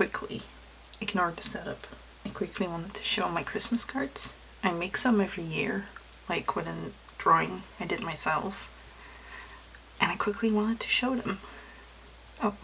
quickly ignored the setup. I quickly wanted to show my Christmas cards. I make some every year, like with a drawing I did myself, and I quickly wanted to show them. Oh.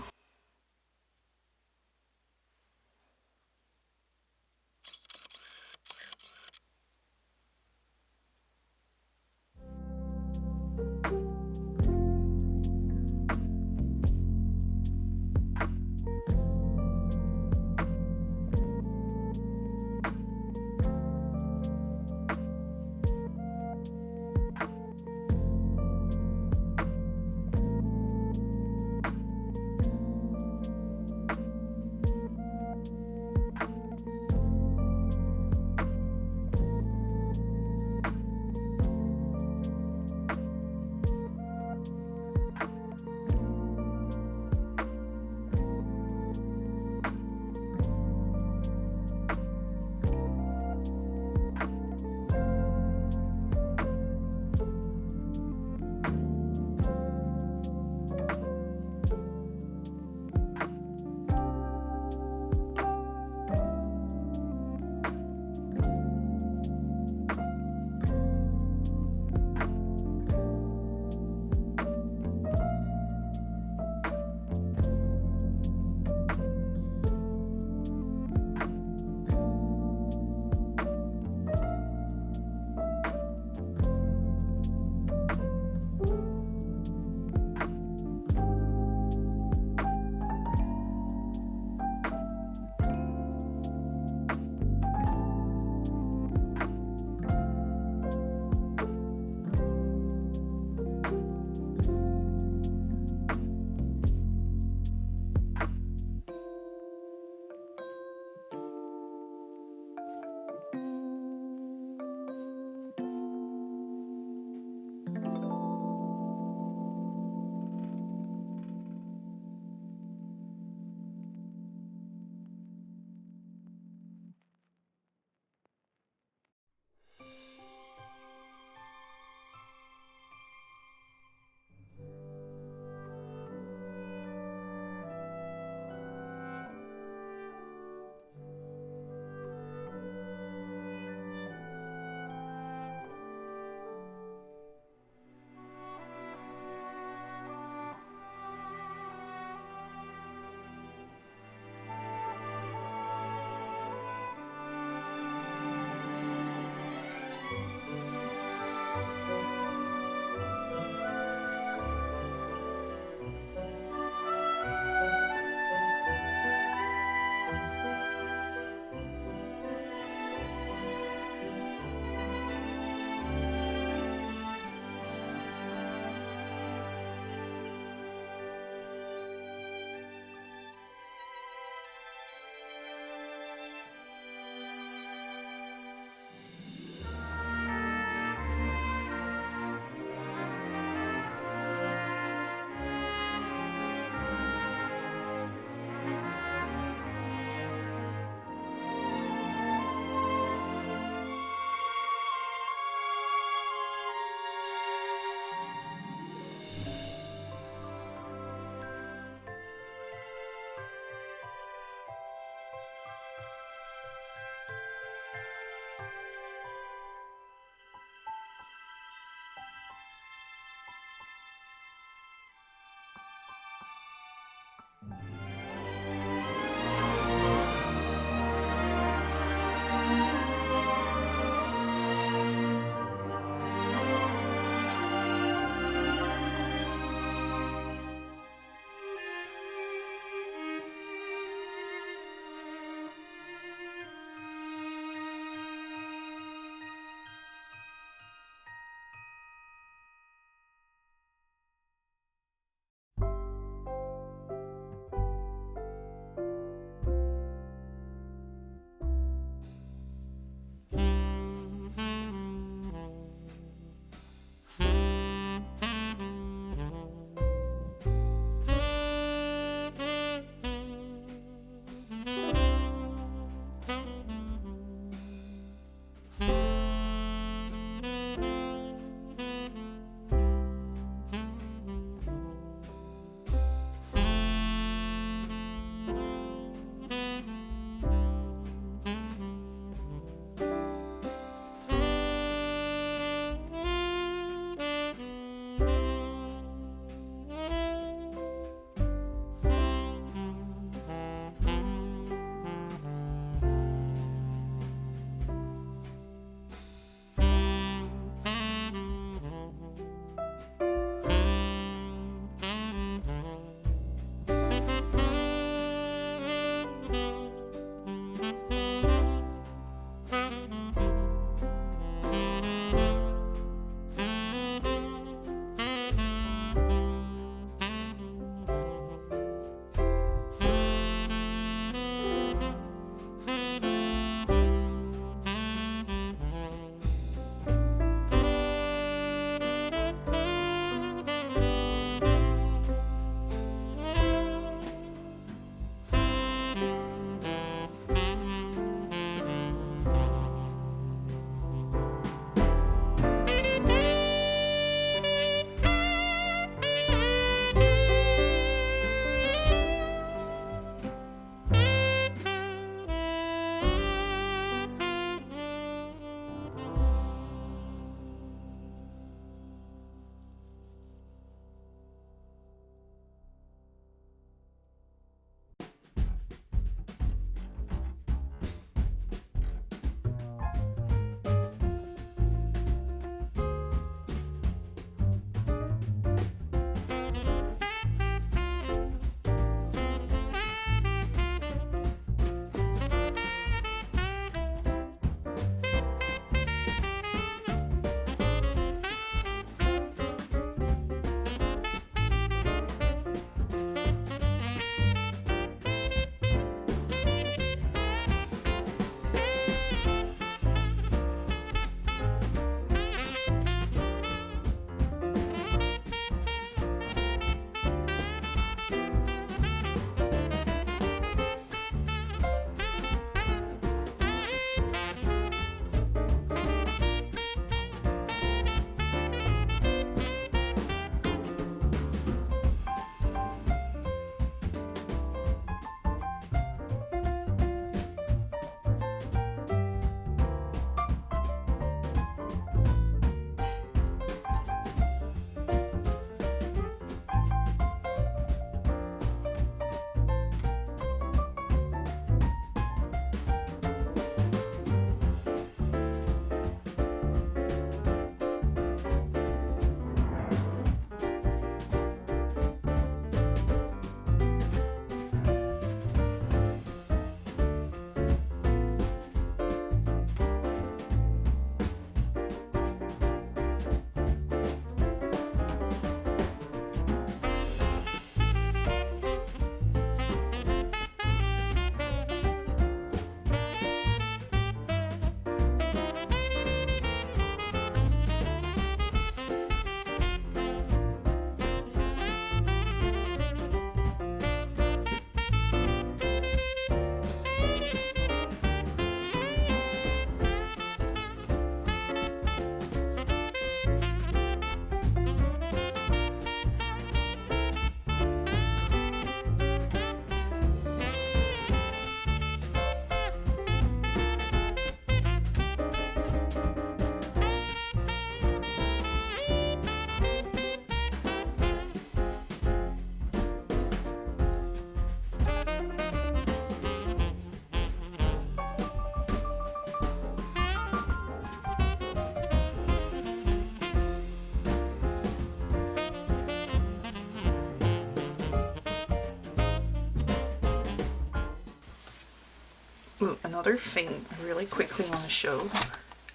Ooh, another thing I really quickly want to show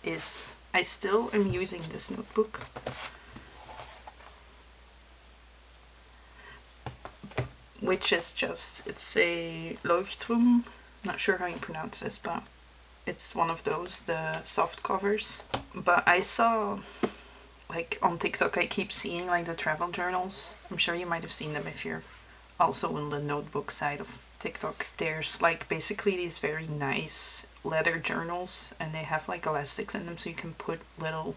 is I still am using this notebook. Which is just, it's a Leuchtturm, not sure how you pronounce this, but it's one of those, the soft covers. But I saw, like on TikTok, I keep seeing like the travel journals. I'm sure you might have seen them if you're also on the notebook side of TikTok. There's like basically these very nice leather journals, and they have like elastics in them so you can put little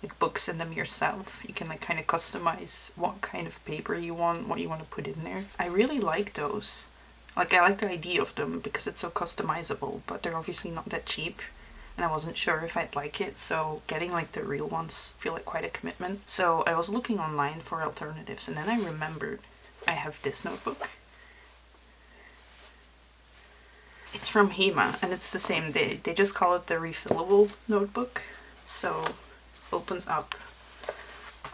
like books in them yourself. You can like kind of customize what kind of paper you want, what you want to put in there. I really like those. Like I like the idea of them because it's so customizable, but they're obviously not that cheap. And I wasn't sure if I'd like it, so getting like the real ones feel like quite a commitment. So I was looking online for alternatives, and then I remembered I have this notebook. It's from Hema, and it's the same. They just call it the refillable notebook. So opens up.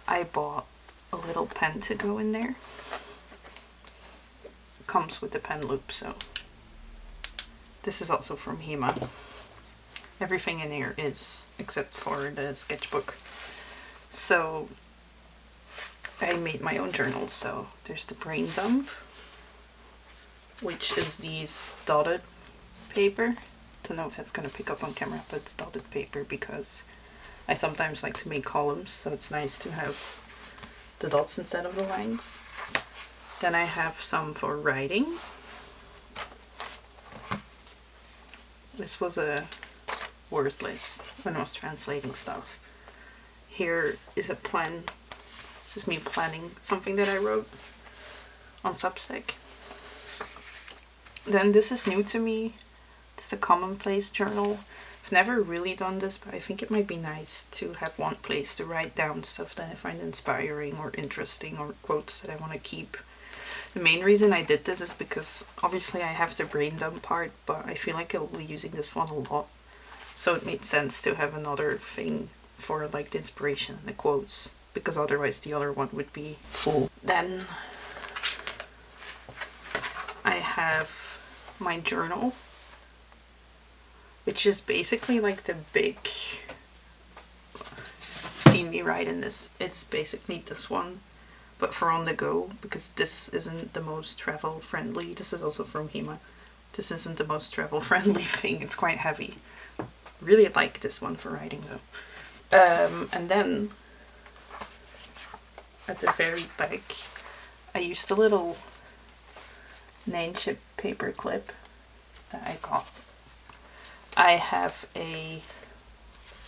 I bought a little pen to go in there. Comes with the pen loop, so this is also from Hema. Everything in here is, except for the sketchbook. So I made my own journal. So there's the brain dump, which is these dotted paper. Don't know if that's going to pick up on camera, but it's dotted paper because I sometimes like to make columns, so it's nice to have the dots instead of the lines. Then I have some for writing. This was a word list when I was translating stuff. Here is a plan. This is me planning something that I wrote on Substack. Then this is new to me. It's the Commonplace Journal. I've never really done this, but I think it might be nice to have one place to write down stuff that I find inspiring or interesting, or quotes that I want to keep. The main reason I did this is because obviously I have the brain dump part, but I feel like I will be using this one a lot. So it made sense to have another thing for like the inspiration and the quotes, because otherwise the other one would be full. Then I have my journal, which is basically like the big, see me write in this, it's basically this one, but for on the go, because this isn't the most travel friendly. This is also from Hema. This isn't the most travel friendly thing, it's quite heavy. Really like this one for writing though. And then at the very back, I used a little name chip paper clip that I got. I have a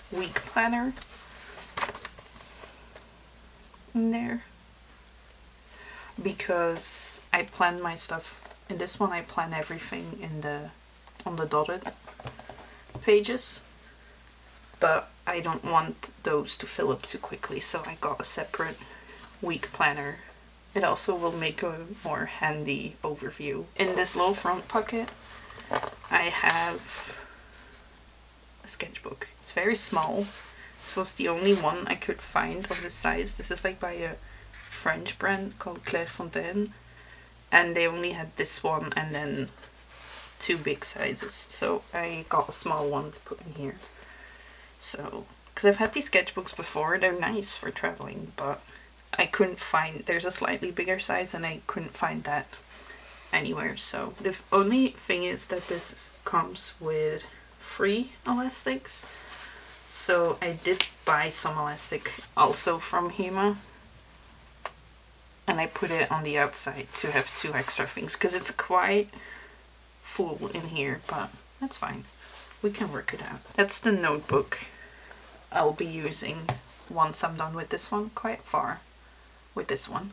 week planner in there because I plan my stuff. In this one I plan everything on the dotted pages, but I don't want those to fill up too quickly, so I got a separate week planner. It also will make a more handy overview. In this little front pocket I have a sketchbook. It's very small. This was the only one I could find of this size. This is like by a French brand called Clairefontaine, and they only had this one and then two big sizes, so I got a small one to put in here. So, because I've had these sketchbooks before, they're nice for traveling, but I couldn't find, there's a slightly bigger size and I couldn't find that anywhere. So the only thing is that this comes with free elastics, so I did buy some elastic also from Hema, and I put it on the outside to have two extra things because it's quite full in here, but that's fine, we can work it out. That's the notebook I'll be using once I'm done with this one, quite far with this one.